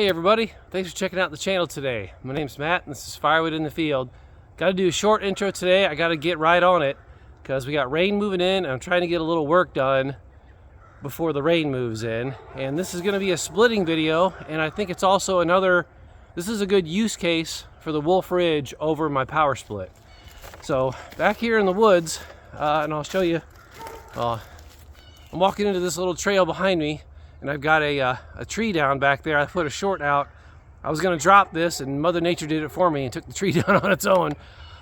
Hey everybody, thanks for checking out the channel today. My name's Matt and this is Firewood in the Field. Got to do a short intro today. I got to get right on it because we got rain moving in and I'm trying to get a little work done before the rain moves in. And this is going to be a splitting video, and I think it's also this is a good use case for the Wolfe Ridge over my power split. So back here in the woods, and I'll show you, I'm walking into this little trail behind me. And I've got a tree down back there. I put a short out. I was going to drop this, and Mother Nature did it for me and took the tree down on its own.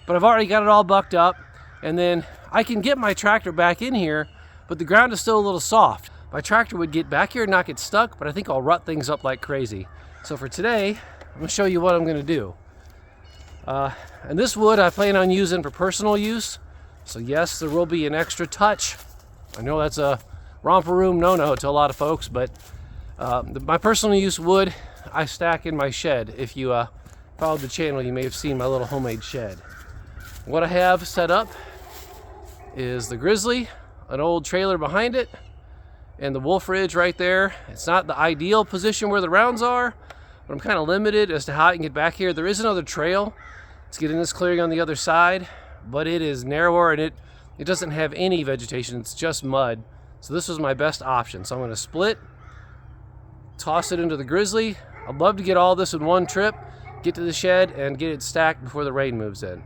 But I've already got it all bucked up. And then I can get my tractor back in here, but the ground is still a little soft. My tractor would get back here and not get stuck, but I think I'll rut things up like crazy. So for today, I'm going to show you what I'm going to do. And this wood I plan on using for personal use. So yes, there will be an extra touch. I know that's a romper room no-no to a lot of folks, but my personal use wood I stack in my shed. If you followed the channel, you may have seen my little homemade shed. What I have set up is the Grizzly, an old trailer behind it, and the Wolfe Ridge right there. It's not the ideal position where the rounds are, but I'm kind of limited as to how I can get back here. There is another trail to get in this clearing on the other side, but it is narrower and it doesn't have any vegetation. It's just mud. So this was my best option. So I'm going to split, toss it into the Grizzly. I'd love to get all this in one trip, get to the shed, and get it stacked before the rain moves in.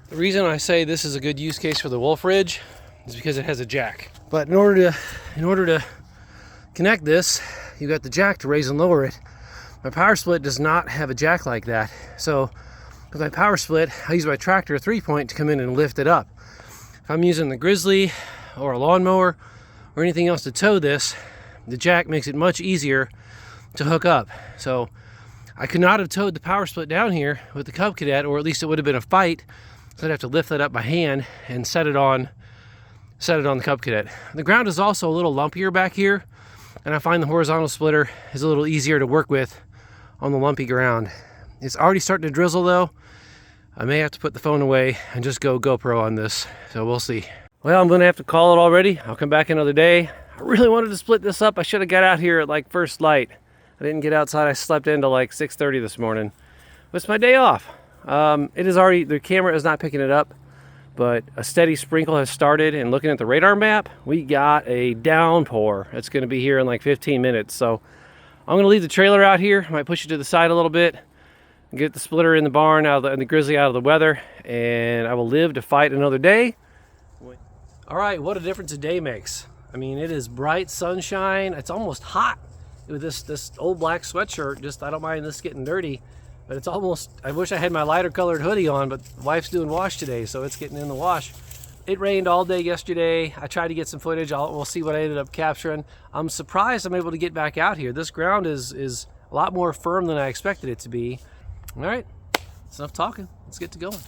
The reason I say this is a good use case for the Wolfe Ridge is because it has a jack. But in order to connect this, you've got the jack to raise and lower it. My power split does not have a jack like that. So with my power split, I use my tractor 3-point to come in and lift it up. If I'm using the Grizzly or a lawnmower or anything else to tow this, the jack makes it much easier to hook up. So I could not have towed the power split down here with the Cub Cadet, or at least it would have been a fight. So I'd have to lift that up by hand and set it on the Cub Cadet. The ground is also a little lumpier back here, and I find the horizontal splitter is a little easier to work with on the lumpy ground. It's already starting to drizzle though. I may have to put the phone away and just go GoPro on this, so we'll see. Well, I'm gonna have to call it already. I'll come back another day. I really wanted to split this up. I should have got out here at like first light. I didn't get outside. I slept into like 6:30 this morning. But it's my day off. The camera is not picking it up, but a steady sprinkle has started, and looking at the radar map, we got a downpour. It's gonna be here in like 15 minutes. So I'm gonna leave the trailer out here. I might push it to the side a little bit, get the splitter in the barn and the Grizzly out of the weather, and I will live to fight another day. All right, what a difference a day makes. I mean, it is bright sunshine. It's almost hot with this old black sweatshirt. I don't mind this getting dirty, but it's almost, I wish I had my lighter colored hoodie on, but the wife's doing wash today, so it's getting in the wash. It rained all day yesterday. I tried to get some footage. We'll see what I ended up capturing. I'm surprised I'm able to get back out here. This ground is a lot more firm than I expected it to be. All right, that's enough talking. Let's get to going.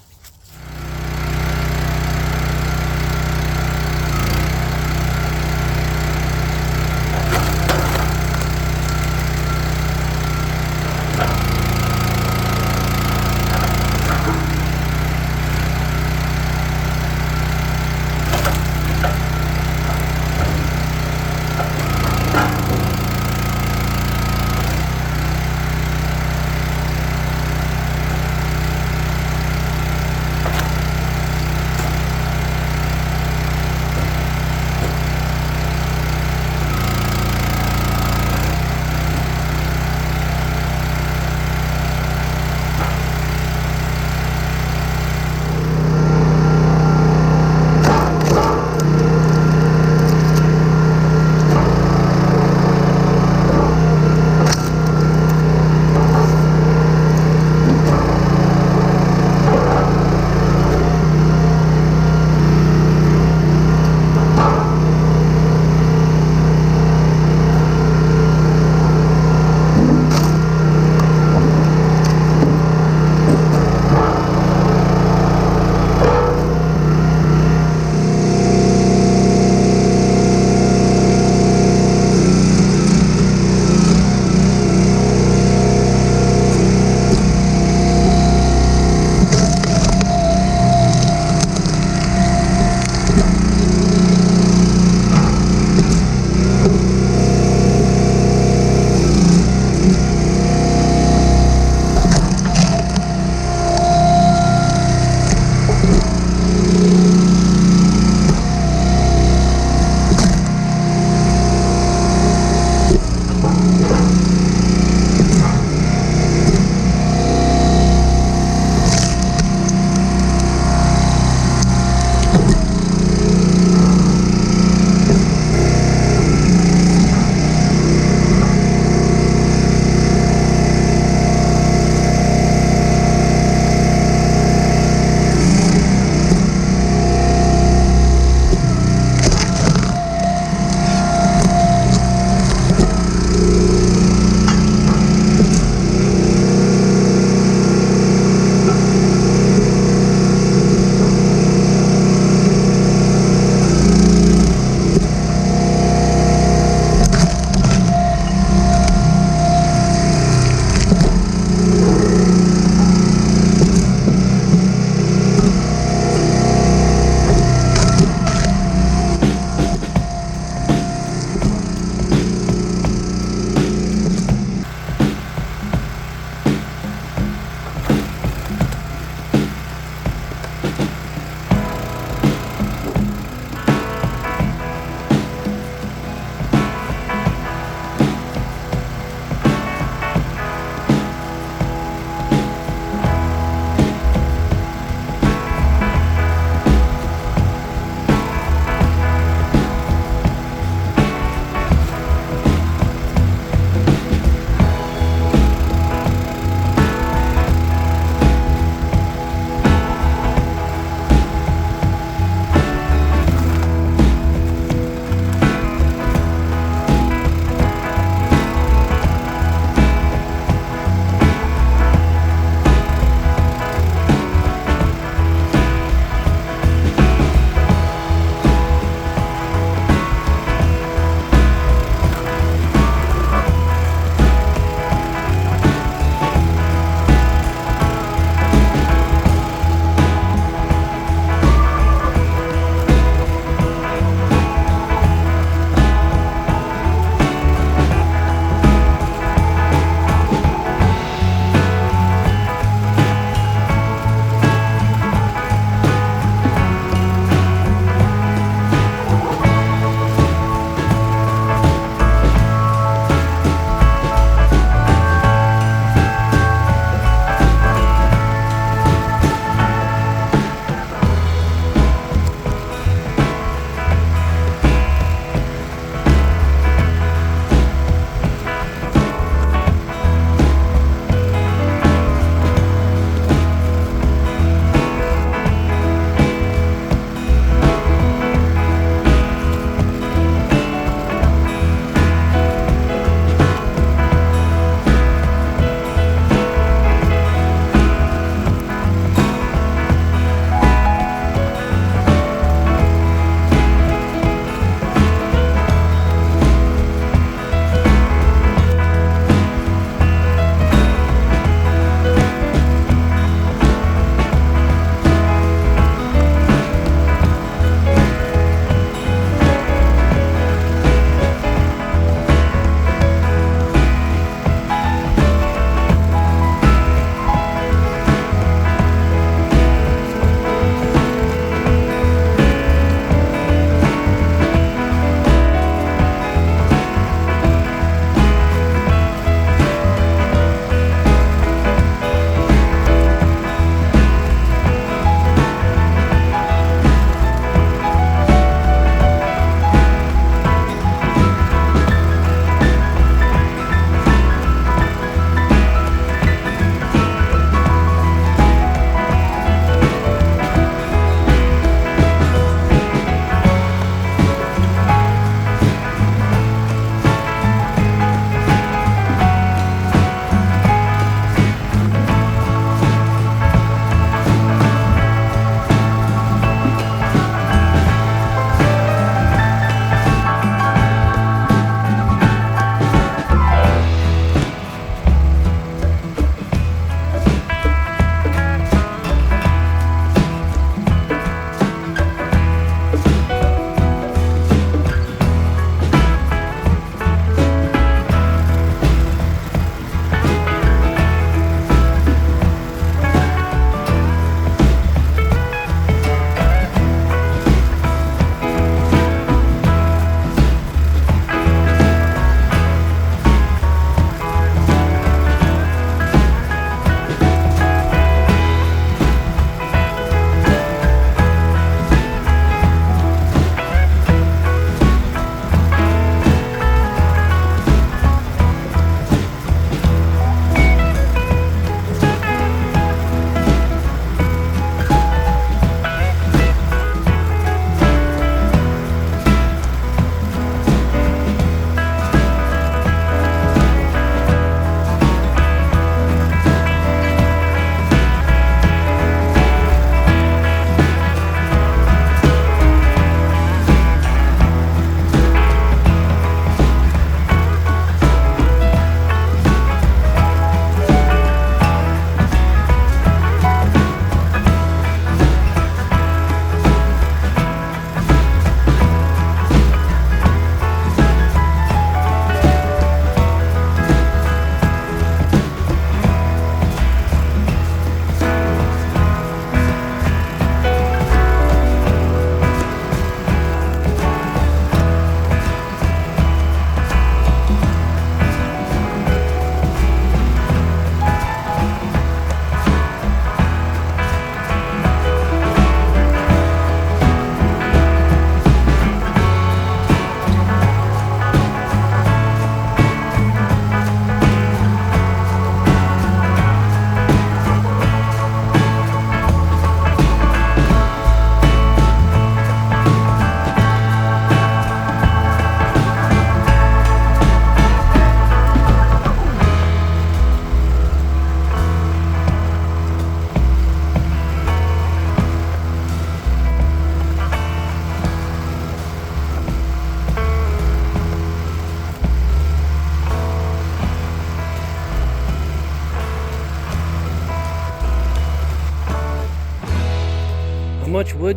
much wood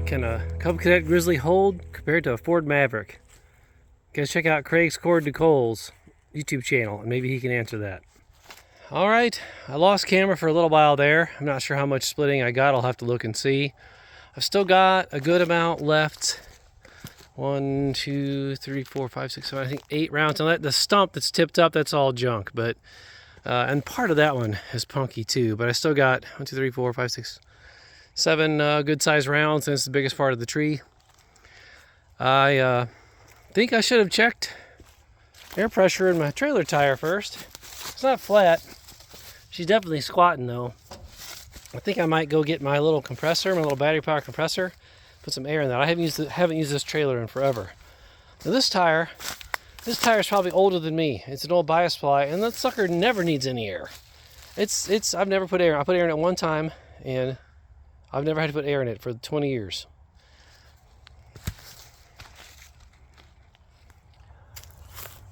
can a Cub Cadet Grizzly hold compared to a Ford Maverick? Guys, check out Craig's Cord to Cole's YouTube channel, and maybe he can answer that. All right, I lost camera for a little while there. I'm not sure how much splitting I got. I'll have to look and see. I've still got a good amount left. 1, 2, 3, 4, 5, 6, 7, I think 8 rounds. And the stump that's tipped up, that's all junk. But and part of that one is punky too. But I still got 1, 2, 3, 4, 5, 6, 7 good sized rounds, and it's the biggest part of the tree. I think I should have checked air pressure in my trailer tire first. It's not flat. She's definitely squatting though. I think I might go get my little compressor, my little battery power compressor, put some air in that. I haven't used this trailer in forever. Now this tire is probably older than me. It's an old bias ply, and that sucker never needs any air. I've never put air. I put air in it one time, and I've never had to put air in it for 20 years.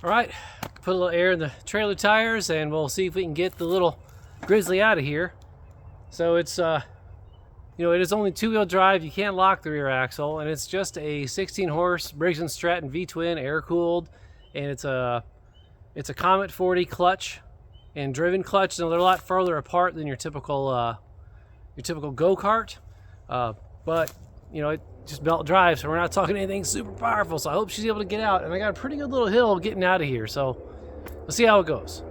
All right, put a little air in the trailer tires, and we'll see if we can get the little Grizzly out of here. So it's, it is only 2-wheel drive. You can't lock the rear axle, and it's just a 16-horse Briggs & Stratton V-twin, air-cooled, and it's a Comet 40 clutch and driven clutch. So they're a lot further apart than your typical go-kart, but it just belt drive, so we're not talking anything super powerful. So I hope she's able to get out, and I got a pretty good little hill getting out of here, so we'll see how it goes.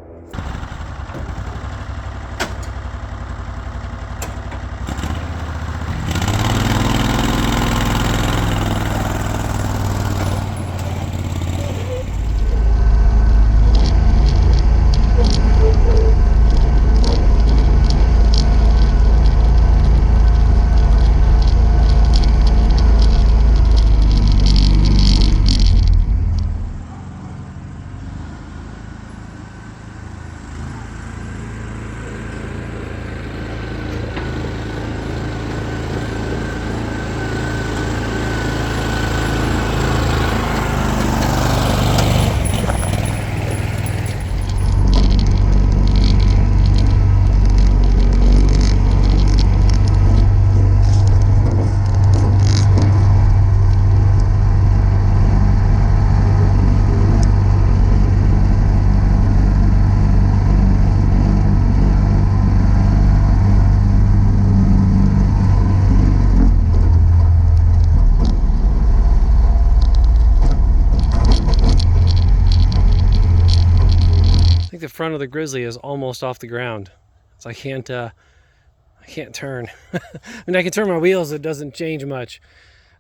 The front of the Grizzly is almost off the ground, so I can't turn. I mean, I can turn my wheels, it doesn't change much.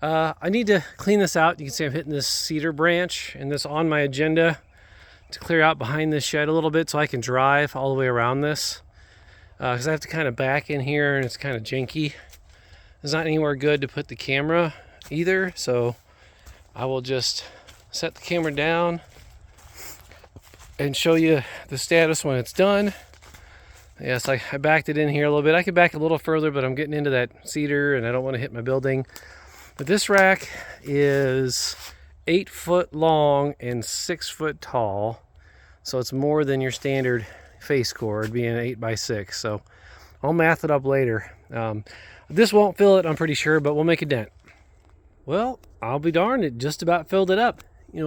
I need to clean this out. You can see I'm hitting this cedar branch, and this on my agenda to clear out behind this shed a little bit so I can drive all the way around this, because I have to kind of back in here, and it's kind of janky. There's not anywhere good to put the camera either, so I will just set the camera down and show you the status when it's done. Yes, I backed it in here a little bit. I could back a little further, but I'm getting into that cedar and I don't want to hit my building. But this rack is 8 foot long and 6 foot tall. So it's more than your standard face cord being 8x6. So I'll math it up later. This won't fill it, I'm pretty sure, but we'll make a dent. Well, I'll be darned, it just about filled it up.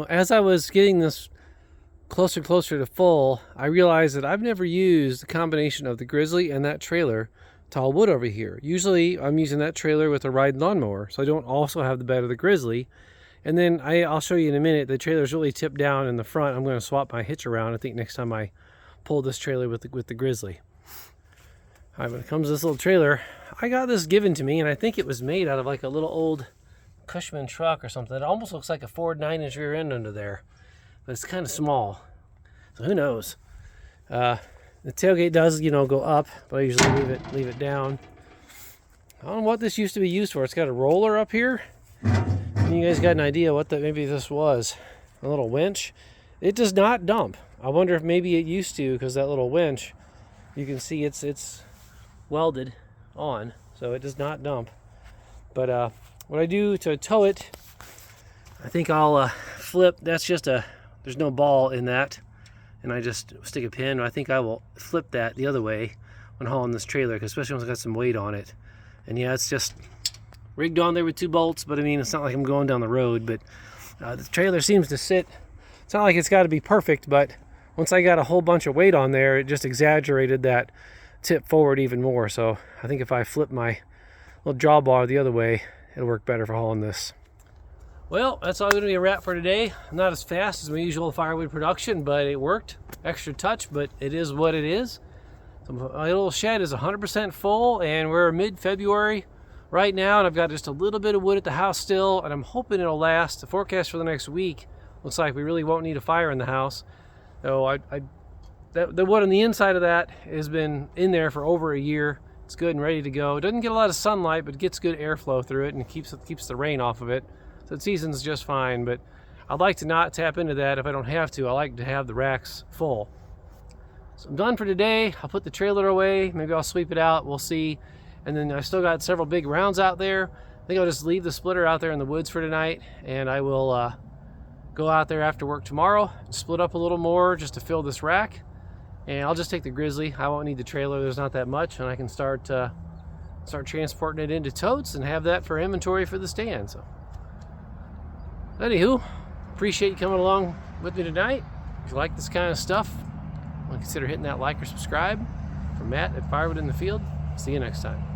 As I was getting this closer to full, I realized that I've never used the combination of the Grizzly and that trailer to haul wood over here. Usually I'm using that trailer with a ride lawnmower, so I don't also have the bed of the Grizzly. And then I'll show you in a minute, the trailer's really tipped down in the front. I'm going to swap my hitch around, I think, next time I pull this trailer with the Grizzly. All right, when it comes to this little trailer, I got this given to me, and I think it was made out of like a little old Cushman truck or something. It almost looks like a Ford 9-inch rear end under there, but it's kind of small, so who knows. The tailgate does, go up, but I usually leave it down. I don't know what this used to be used for. It's got a roller up here. You guys got an idea what maybe this was? A little winch. It does not dump. I wonder if maybe it used to, because that little winch, you can see it's welded on, so it does not dump. But what I do to tow it, I think I'll flip. That's just there's no ball in that, and I just stick a pin. I think I will flip that the other way when hauling this trailer, especially when it's got some weight on it. And yeah, it's just rigged on there with 2 bolts, but I mean, it's not like I'm going down the road, but the trailer seems to sit. It's not like it's got to be perfect, but once I got a whole bunch of weight on there, it just exaggerated that tip forward even more. So I think if I flip my little drawbar the other way, it'll work better for hauling this. Well, that's all going to be a wrap for today. Not as fast as my usual firewood production, but it worked. Extra touch, but it is what it is. So my little shed is 100% full, and we're mid-February right now, and I've got just a little bit of wood at the house still, and I'm hoping it'll last. The forecast for the next week looks like we really won't need a fire in the house. So the wood on the inside of that has been in there for over a year. It's good and ready to go. It doesn't get a lot of sunlight, but it gets good airflow through it, and it keeps the rain off of it. So it seasons just fine, but I'd like to not tap into that if I don't have to. I like to have the racks full. So I'm done for today. I'll put the trailer away. Maybe I'll sweep it out. We'll see. And then I've still got several big rounds out there. I think I'll just leave the splitter out there in the woods for tonight, and I will go out there after work tomorrow, split up a little more just to fill this rack, and I'll just take the Grizzly. I won't need the trailer. There's not that much, and I can start transporting it into totes and have that for inventory for the stand. So anywho, appreciate you coming along with me tonight. If you like this kind of stuff, consider hitting that like or subscribe. From Matt at Firewood in the Field. See you next time.